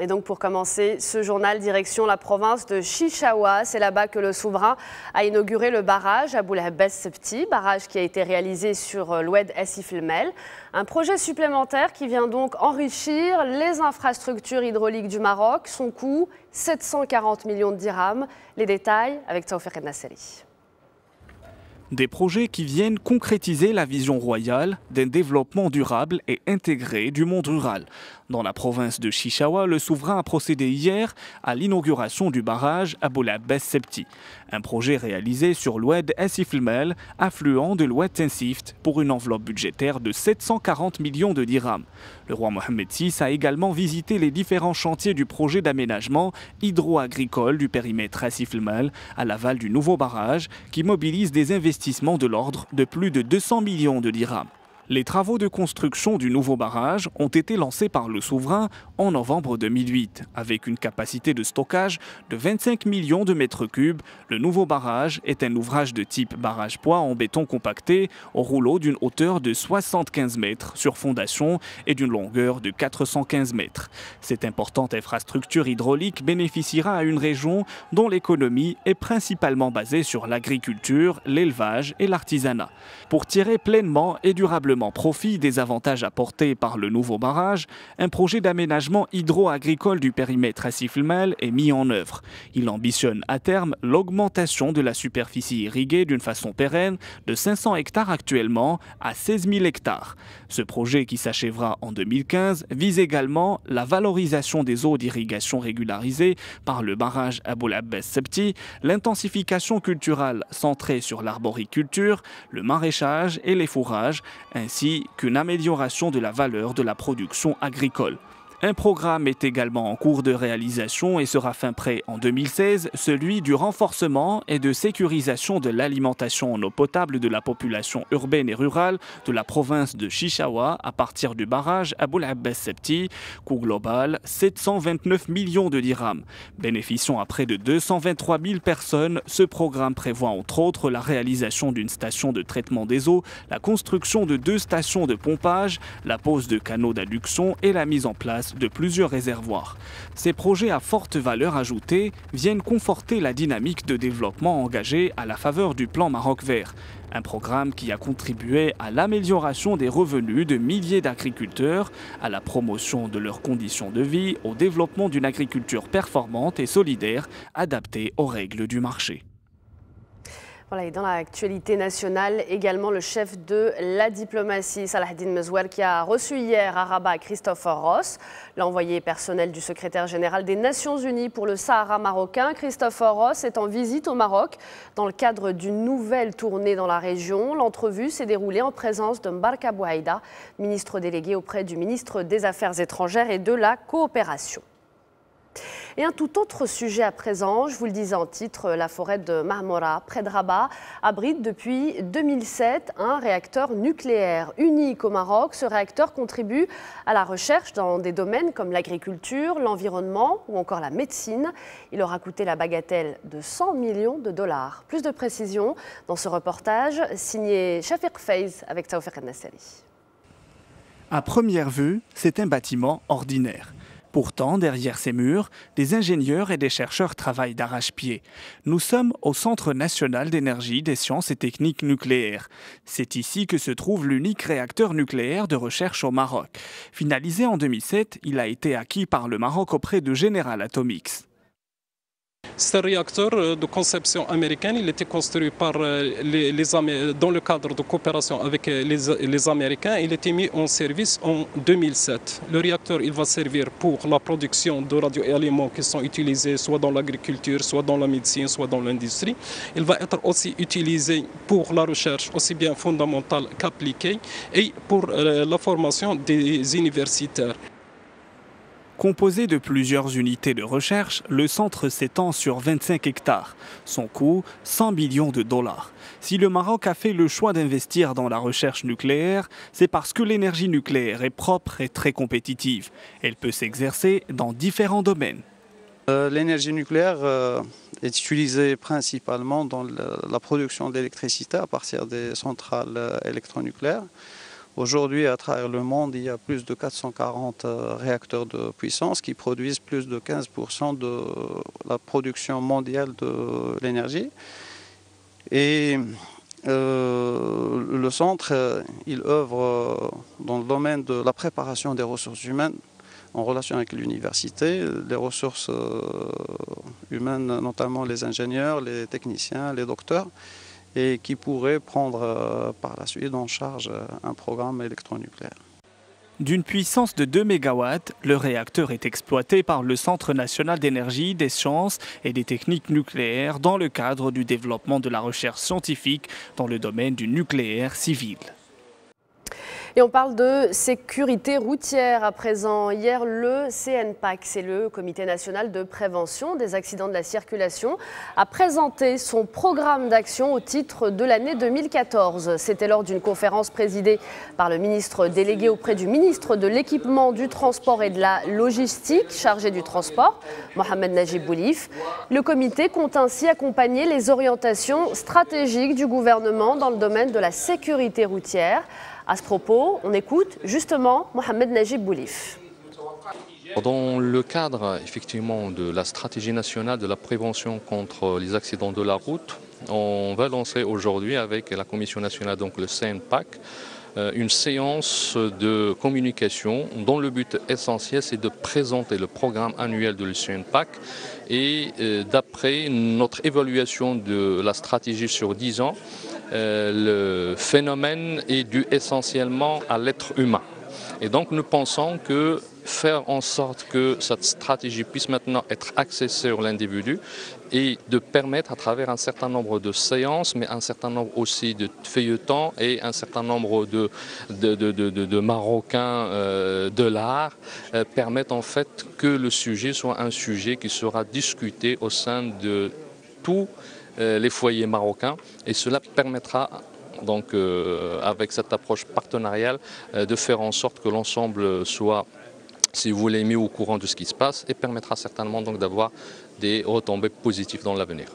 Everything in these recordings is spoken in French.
Et donc pour commencer ce journal, direction la province de Chichaoua. C'est là-bas que le souverain a inauguré le barrage Abou Lahabès Sebti, barrage qui a été réalisé sur l'oued Essif El Mel. Un projet supplémentaire qui vient donc enrichir les infrastructures hydrauliques du Maroc. Son coût, 740 millions de dirhams. Les détails avec Taoufiq Nasseri. Des projets qui viennent concrétiser la vision royale d'un développement durable et intégré du monde rural. Dans la province de Chichaoua, le souverain a procédé hier à l'inauguration du barrage Abou Lahabès Sebti, un projet réalisé sur l'oued Essif El Mel, affluent de l'oued Tensift, pour une enveloppe budgétaire de 740 millions de dirhams. Le roi Mohamed VI a également visité les différents chantiers du projet d'aménagement hydro-agricole du périmètre Essif El Mel à l'aval du nouveau barrage qui mobilise des investissements de l'ordre de plus de 200 millions de dirhams. Les travaux de construction du nouveau barrage ont été lancés par le souverain en novembre 2008. Avec une capacité de stockage de 25 millions de mètres cubes, le nouveau barrage est un ouvrage de type barrage-poids en béton compacté au rouleau d'une hauteur de 75 mètres sur fondation et d'une longueur de 415 mètres. Cette importante infrastructure hydraulique bénéficiera à une région dont l'économie est principalement basée sur l'agriculture, l'élevage et l'artisanat. Pour tirer pleinement et durablement profit des avantages apportés par le nouveau barrage, un projet d'aménagement hydro-agricole du périmètre Essif El Mel est mis en œuvre. Il ambitionne à terme l'augmentation de la superficie irriguée d'une façon pérenne de 500 hectares actuellement à 16 000 hectares. Ce projet, qui s'achèvera en 2015, vise également la valorisation des eaux d'irrigation régularisées par le barrage Abou Lahabès Sebti, l'intensification culturelle centrée sur l'arboriculture, le maraîchage et les fourrages, ainsi qu'une amélioration de la valeur de la production agricole. Un programme est également en cours de réalisation et sera fin prêt en 2016, celui du renforcement et de sécurisation de l'alimentation en eau potable de la population urbaine et rurale de la province de Chichaoua à partir du barrage Abou Lahabès Sebti, coût global 729 millions de dirhams. Bénéficiant à près de 223 000 personnes, ce programme prévoit entre autres la réalisation d'une station de traitement des eaux, la construction de 2 stations de pompage, la pose de canaux d'adduction et la mise en place de plusieurs réservoirs. Ces projets à forte valeur ajoutée viennent conforter la dynamique de développement engagée à la faveur du plan Maroc Vert, un programme qui a contribué à l'amélioration des revenus de milliers d'agriculteurs, à la promotion de leurs conditions de vie, au développement d'une agriculture performante et solidaire adaptée aux règles du marché. Voilà, et dans l'actualité nationale, également le chef de la diplomatie, Salahdine Mezouel, qui a reçu hier à Rabat Christopher Ross, l'envoyé personnel du secrétaire général des Nations Unies pour le Sahara marocain. Christopher Ross est en visite au Maroc dans le cadre d'une nouvelle tournée dans la région. L'entrevue s'est déroulée en présence de Mbarka Bouhaïda, ministre délégué auprès du ministre des Affaires étrangères et de la coopération. Et un tout autre sujet à présent, je vous le disais en titre, la forêt de Marmora, près de Rabat, abrite depuis 2007 un réacteur nucléaire unique au Maroc. Ce réacteur contribue à la recherche dans des domaines comme l'agriculture, l'environnement ou encore la médecine. Il aura coûté la bagatelle de 100 millions de dollars. Plus de précisions dans ce reportage signé Shafiq Faiz avec Taoufiq Nasseri. À première vue, c'est un bâtiment ordinaire. Pourtant, derrière ces murs, des ingénieurs et des chercheurs travaillent d'arrache-pied. Nous sommes au Centre national d'énergie, des sciences et techniques nucléaires. C'est ici que se trouve l'unique réacteur nucléaire de recherche au Maroc. Finalisé en 2007, il a été acquis par le Maroc auprès de General Atomics. C'est un réacteur de conception américaine. Il était construit par dans le cadre de coopération avec les Américains. Il a été mis en service en 2007. Le réacteur, il va servir pour la production de radioéléments qui sont utilisés soit dans l'agriculture, soit dans la médecine, soit dans l'industrie. Il va être aussi utilisé pour la recherche aussi bien fondamentale qu'appliquée et pour la formation des universitaires. Composé de plusieurs unités de recherche, le centre s'étend sur 25 hectares. Son coût, 100 millions de dollars. Si le Maroc a fait le choix d'investir dans la recherche nucléaire, c'est parce que l'énergie nucléaire est propre et très compétitive. Elle peut s'exercer dans différents domaines. L'énergie nucléaire est utilisée principalement dans la production d'électricité à partir des centrales électronucléaires. Aujourd'hui, à travers le monde, il y a plus de 440 réacteurs de puissance qui produisent plus de 15% de la production mondiale de l'énergie. Et le centre, il œuvre dans le domaine de la préparation des ressources humaines en relation avec l'université, les ressources humaines, notamment les ingénieurs, les techniciens, les docteurs, et qui pourraient prendre par la suite en charge un programme électronucléaire. D'une puissance de 2 MW, le réacteur est exploité par le Centre national d'énergie, des sciences et des techniques nucléaires dans le cadre du développement de la recherche scientifique dans le domaine du nucléaire civil. Et on parle de sécurité routière à présent. Hier, le CNPAC, c'est le Comité national de prévention des accidents de la circulation, a présenté son programme d'action au titre de l'année 2014. C'était lors d'une conférence présidée par le ministre délégué auprès du ministre de l'Équipement, du Transport et de la Logistique, chargé du transport, Mohamed Najib Boulif. Le comité compte ainsi accompagner les orientations stratégiques du gouvernement dans le domaine de la sécurité routière. À ce propos, on écoute justement Mohamed Najib Boulif. Dans le cadre effectivement de la stratégie nationale de la prévention contre les accidents de la route, on va lancer aujourd'hui avec la Commission nationale, donc le CNPAC, une séance de communication dont le but essentiel c'est de présenter le programme annuel de le CNPAC et d'après notre évaluation de la stratégie sur 10 ans, le phénomène est dû essentiellement à l'être humain. Et donc nous pensons que faire en sorte que cette stratégie puisse maintenant être axée sur l'individu et de permettre à travers un certain nombre de séances, mais un certain nombre aussi de feuilletons et un certain nombre de Marocains de l'art, permettent en fait que le sujet soit un sujet qui sera discuté au sein de tous les foyers marocains et cela permettra donc avec cette approche partenariale de faire en sorte que l'ensemble soit, si vous voulez, mis au courant de ce qui se passe et permettra certainement donc d'avoir des retombées positives dans l'avenir.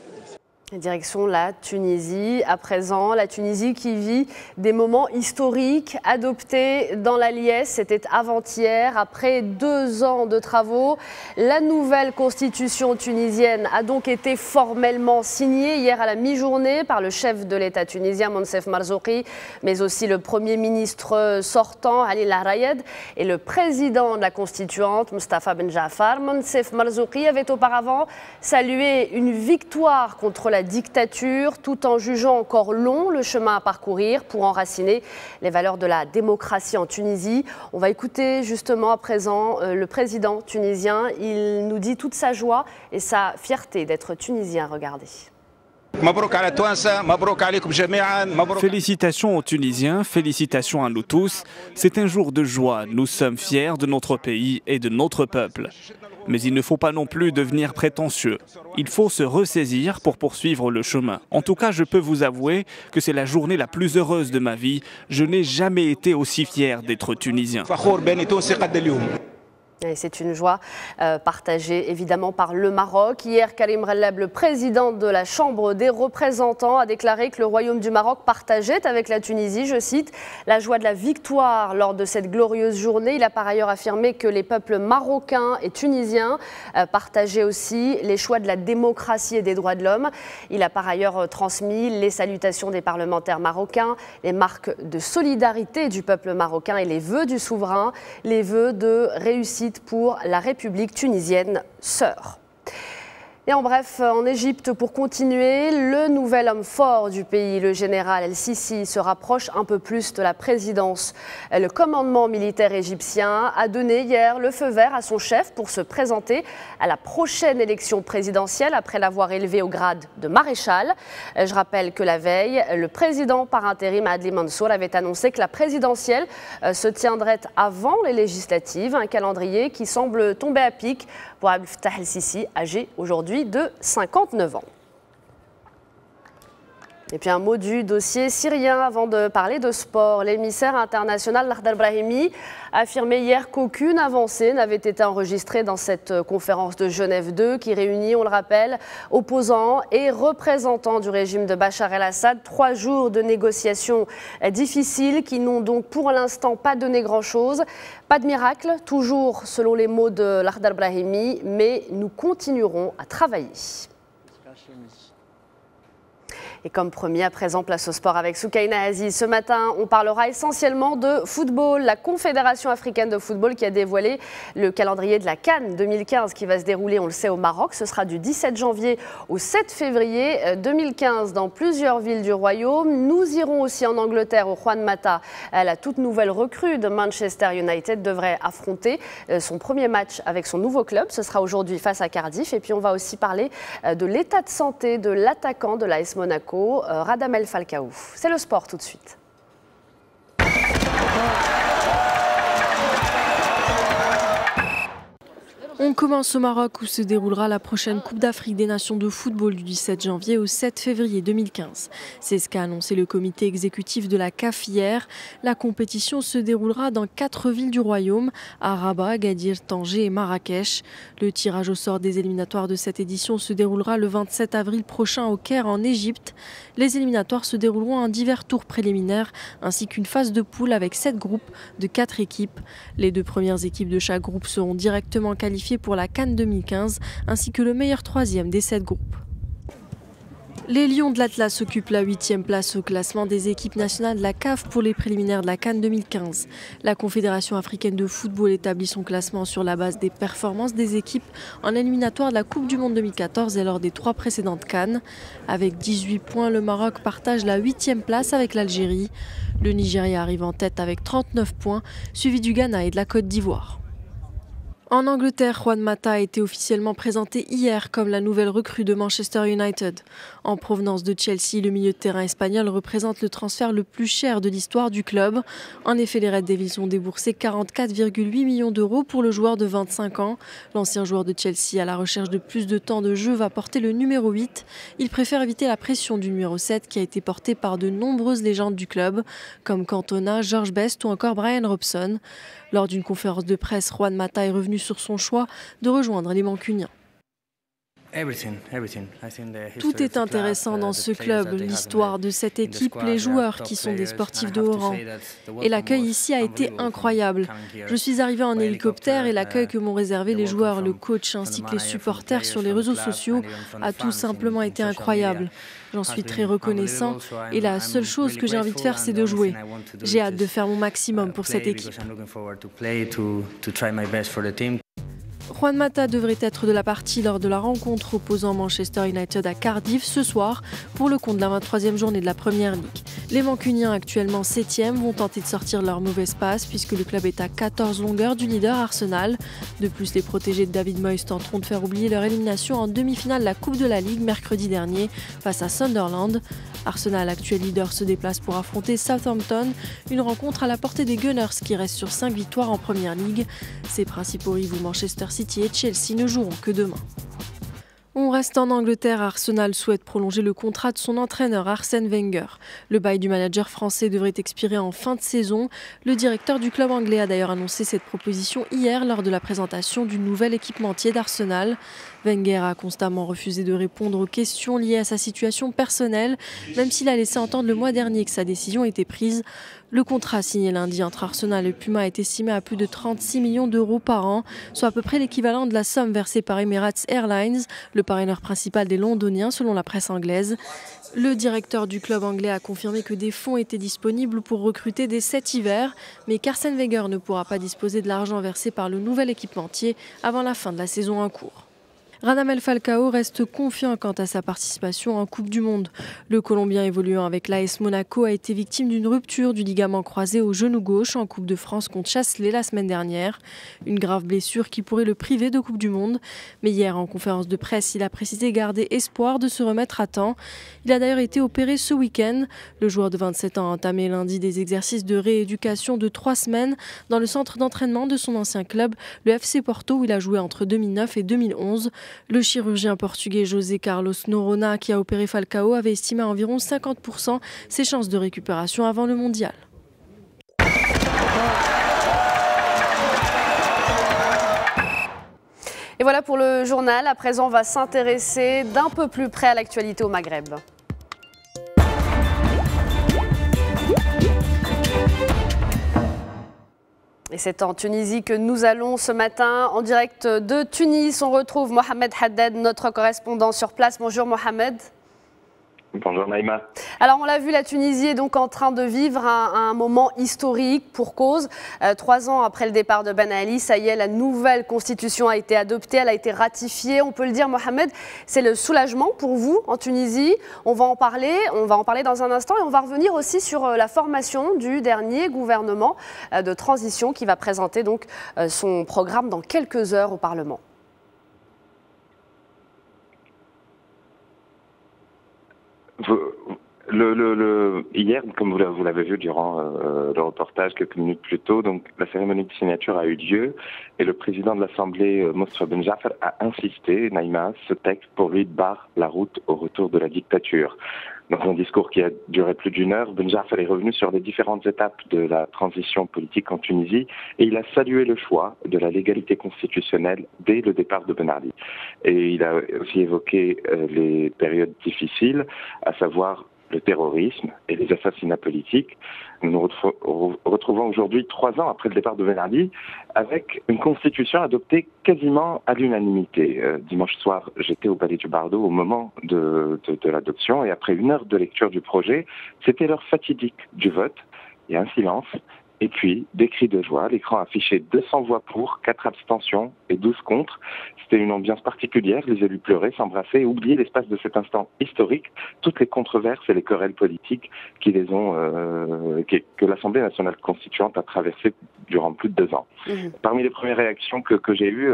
Direction la Tunisie. À présent, la Tunisie qui vit des moments historiques adoptés dans la liesse. C'était avant-hier. Après 2 ans de travaux, la nouvelle constitution tunisienne a donc été formellement signée hier à la mi-journée par le chef de l'État tunisien, Moncef Marzouki, mais aussi le Premier ministre sortant, Ali Lahrayed, et le président de la constituante, Mustafa Ben Jaafar. Moncef Marzouki avait auparavant salué une victoire contre la dictature, tout en jugeant encore long le chemin à parcourir pour enraciner les valeurs de la démocratie en Tunisie. On va écouter justement à présent le président tunisien. Il nous dit toute sa joie et sa fierté d'être tunisien. Regardez. Félicitations aux Tunisiens, félicitations à nous tous. C'est un jour de joie. Nous sommes fiers de notre pays et de notre peuple. Mais il ne faut pas non plus devenir prétentieux. Il faut se ressaisir pour poursuivre le chemin. En tout cas, je peux vous avouer que c'est la journée la plus heureuse de ma vie. Je n'ai jamais été aussi fier d'être tunisien. C'est une joie partagée évidemment par le Maroc. Hier, Karim Relleb, le président de la Chambre des représentants, a déclaré que le Royaume du Maroc partageait avec la Tunisie, je cite, la joie de la victoire lors de cette glorieuse journée. Il a par ailleurs affirmé que les peuples marocains et tunisiens partageaient aussi les choix de la démocratie et des droits de l'homme. Il a par ailleurs transmis les salutations des parlementaires marocains, les marques de solidarité du peuple marocain et les vœux du souverain, les vœux de réussite pour la République tunisienne sœur. Et en bref, en Égypte, pour continuer, le nouvel homme fort du pays, le général El-Sisi, se rapproche un peu plus de la présidence. Le commandement militaire égyptien a donné hier le feu vert à son chef pour se présenter à la prochaine élection présidentielle après l'avoir élevé au grade de maréchal. Je rappelle que la veille, le président par intérim Adli Mansour avait annoncé que la présidentielle se tiendrait avant les législatives, un calendrier qui semble tomber à pic pour Abdel Fattah El-Sisi, âgé aujourd'hui de 59 ans. Et puis un mot du dossier syrien avant de parler de sport. L'émissaire international Lakhdar Brahimi a affirmé hier qu'aucune avancée n'avait été enregistrée dans cette conférence de Genève 2 qui réunit, on le rappelle, opposants et représentants du régime de Bachar el-Assad. 3 jours de négociations difficiles qui n'ont donc pour l'instant pas donné grand-chose. Pas de miracle, toujours selon les mots de Lakhdar Brahimi, mais nous continuerons à travailler. Et comme promis, à présent, place au sport avec Soukaina Aziz. Ce matin, on parlera essentiellement de football. La Confédération africaine de football qui a dévoilé le calendrier de la CAN 2015 qui va se dérouler, on le sait, au Maroc. Ce sera du 17 janvier au 7 février 2015 dans plusieurs villes du Royaume. Nous irons aussi en Angleterre au Juan Mata. La toute nouvelle recrue de Manchester United devrait affronter son premier match avec son nouveau club. Ce sera aujourd'hui face à Cardiff. Et puis on va aussi parler de l'état de santé de l'attaquant de l'AS Monaco, Radamel Falcao. C'est le sport tout de suite. On commence au Maroc où se déroulera la prochaine Coupe d'Afrique des Nations de football du 17 janvier au 7 février 2015. C'est ce qu'a annoncé le comité exécutif de la CAF hier. La compétition se déroulera dans 4 villes du Royaume, à Rabat, Gadir, Tanger et Marrakech. Le tirage au sort des éliminatoires de cette édition se déroulera le 27 avril prochain au Caire en Égypte. Les éliminatoires se dérouleront en divers tours préliminaires ainsi qu'une phase de poule avec 7 groupes de 4 équipes. Les 2 premières équipes de chaque groupe seront directement qualifiées pour la CAN 2015, ainsi que le meilleur 3e des 7 groupes. Les Lions de l'Atlas occupent la 8e place au classement des équipes nationales de la CAF pour les préliminaires de la CAN 2015. La Confédération africaine de football établit son classement sur la base des performances des équipes en éliminatoire de la Coupe du Monde 2014 et lors des 3 précédentes CAN. Avec 18 points, le Maroc partage la 8e place avec l'Algérie. Le Nigeria arrive en tête avec 39 points, suivi du Ghana et de la Côte d'Ivoire. En Angleterre, Juan Mata a été officiellement présenté hier comme la nouvelle recrue de Manchester United. En provenance de Chelsea, le milieu de terrain espagnol représente le transfert le plus cher de l'histoire du club. En effet, les Red Devils ont déboursé 44,8 millions d'euros pour le joueur de 25 ans. L'ancien joueur de Chelsea, à la recherche de plus de temps de jeu, va porter le numéro 8. Il préfère éviter la pression du numéro 7 qui a été porté par de nombreuses légendes du club, comme Cantona, George Best ou encore Brian Robson. Lors d'une conférence de presse, Juan Mata est revenu sur son choix de rejoindre les Mancuniens. Tout est intéressant dans ce club, l'histoire de cette équipe, les joueurs qui sont des sportifs de haut rang. Et l'accueil ici a été incroyable. Je suis arrivé en hélicoptère et l'accueil que m'ont réservé les joueurs, le coach ainsi que les supporters sur les réseaux sociaux a tout simplement été incroyable. J'en suis très reconnaissant et la seule chose que j'ai envie de faire, c'est de jouer. J'ai hâte de faire mon maximum pour cette équipe. Juan Mata devrait être de la partie lors de la rencontre opposant Manchester United à Cardiff ce soir pour le compte de la 23e journée de la Première Ligue. Les Mancuniens, actuellement 7e, vont tenter de sortir leur mauvaise passe puisque le club est à 14 longueurs du leader Arsenal. De plus, les protégés de David Moyes tenteront de faire oublier leur élimination en demi-finale de la Coupe de la Ligue mercredi dernier face à Sunderland. Arsenal, actuel leader, se déplace pour affronter Southampton, une rencontre à la portée des Gunners qui restent sur 5 victoires en Première Ligue. Ses principaux rivaux Manchester City et Chelsea ne joueront que demain. On reste en Angleterre. Arsenal souhaite prolonger le contrat de son entraîneur Arsène Wenger. Le bail du manager français devrait expirer en fin de saison. Le directeur du club anglais a d'ailleurs annoncé cette proposition hier lors de la présentation du nouvel équipementier d'Arsenal. Wenger a constamment refusé de répondre aux questions liées à sa situation personnelle, même s'il a laissé entendre le mois dernier que sa décision était prise. Le contrat signé lundi entre Arsenal et Puma est estimé à plus de 36 millions d'euros par an, soit à peu près l'équivalent de la somme versée par Emirates Airlines, le parraineur principal des Londoniens selon la presse anglaise. Le directeur du club anglais a confirmé que des fonds étaient disponibles pour recruter dès cet hiver, mais qu'Arsène Wenger ne pourra pas disposer de l'argent versé par le nouvel équipementier avant la fin de la saison en cours. Radamel Falcao reste confiant quant à sa participation en Coupe du Monde. Le Colombien évoluant avec l'AS Monaco a été victime d'une rupture du ligament croisé au genou gauche en Coupe de France contre Chasselet la semaine dernière. Une grave blessure qui pourrait le priver de Coupe du Monde. Mais hier, en conférence de presse, il a précisé garder espoir de se remettre à temps. Il a d'ailleurs été opéré ce week-end. Le joueur de 27 ans a entamé lundi des exercices de rééducation de 3 semaines dans le centre d'entraînement de son ancien club, le FC Porto, où il a joué entre 2009 et 2011. Le chirurgien portugais José Carlos Noronha, qui a opéré Falcao, avait estimé à environ 50% ses chances de récupération avant le mondial. Et voilà pour le journal. À présent, on va s'intéresser d'un peu plus près à l'actualité au Maghreb. Et c'est en Tunisie que nous allons ce matin en direct de Tunis. On retrouve Mohamed Haddad, notre correspondant sur place. Bonjour Mohamed. Bonjour Naïma. Alors on l'a vu, la Tunisie est donc en train de vivre un moment historique pour cause. 3 ans après le départ de Ben Ali, ça y est, la nouvelle constitution a été adoptée, elle a été ratifiée. On peut le dire Mohamed, c'est le soulagement pour vous en Tunisie. On va en parler dans un instant et on va revenir aussi sur la formation du dernier gouvernement de transition qui va présenter donc son programme dans quelques heures au Parlement. Hier, comme vous l'avez vu durant le reportage quelques minutes plus tôt, donc la cérémonie de signature a eu lieu et le président de l'Assemblée, Mostra Ben Jafar, a insisté, Naïma, ce texte pour lui barre la route au retour de la dictature. Dans un discours qui a duré plus d'1 heure, Ben Jafar est revenu sur les différentes étapes de la transition politique en Tunisie et il a salué le choix de la légalité constitutionnelle dès le départ de Ben Ali. Et il a aussi évoqué les périodes difficiles, à savoir le terrorisme et les assassinats politiques. Nous nous retrouvons aujourd'hui 3 ans après le départ de Ben Ali avec une constitution adoptée quasiment à l'unanimité. Dimanche soir, j'étais au Palais du Bardo au moment de l'adoption et après 1 heure de lecture du projet, c'était l'heure fatidique du vote. Il y a un silence. Et puis, des cris de joie. L'écran affichait 200 voix pour, 4 abstentions et 12 contre. C'était une ambiance particulière. Les élus pleuraient, s'embrassaient et oubliaient l'espace de cet instant historique toutes les controverses et les querelles politiques qui les ont, que l'Assemblée nationale constituante a traversées durant plus de 2 ans. Parmi les premières réactions que j'ai eues,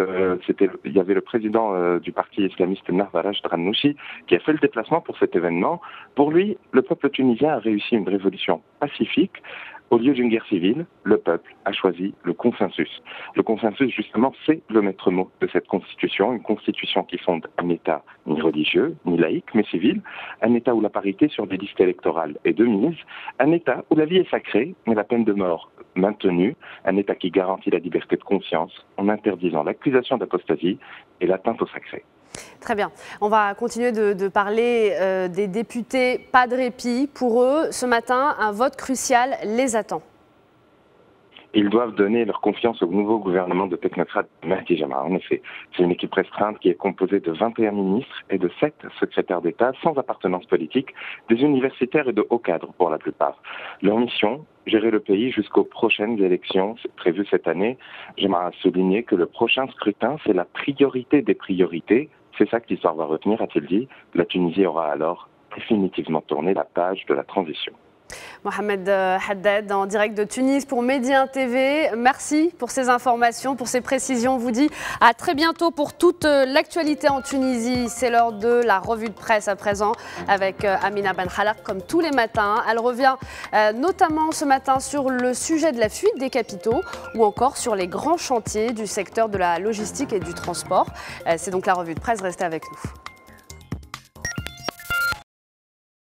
il y avait le président du parti islamiste Narvaraj Drannouchi qui a fait le déplacement pour cet événement. Pour lui, le peuple tunisien a réussi une révolution pacifique. Au lieu d'une guerre civile, le peuple a choisi le consensus. Le consensus, justement, c'est le maître mot de cette constitution, une constitution qui fonde un État ni religieux, ni laïque, mais civil, un État où la parité sur des listes électorales est de mise, un État où la vie est sacrée, mais la peine de mort maintenue, un État qui garantit la liberté de conscience en interdisant l'accusation d'apostasie et l'atteinte au sacré. Très bien. On va continuer de parler des députés. Pas de répit. Pour eux, ce matin, un vote crucial les attend. Ils doivent donner leur confiance au nouveau gouvernement de technocrates Mahdi Jama. En effet, c'est une équipe restreinte qui est composée de 21 ministres et de 7 secrétaires d'État sans appartenance politique, des universitaires et de hauts cadres pour la plupart. Leur mission, gérer le pays jusqu'aux prochaines élections prévues cette année. J'aimerais souligner que le prochain scrutin, c'est la priorité des priorités. C'est ça que l'histoire va retenir, a-t-il dit. La Tunisie aura alors définitivement tourné la page de la transition. Mohamed Haddad en direct de Tunis pour Média TV. Merci pour ces informations, pour ces précisions. On vous dit à très bientôt pour toute l'actualité en Tunisie. C'est l'heure de la revue de presse à présent avec Amina Ben Khalaq comme tous les matins. Elle revient notamment ce matin sur le sujet de la fuite des capitaux ou encore sur les grands chantiers du secteur de la logistique et du transport. C'est donc la revue de presse. Restez avec nous.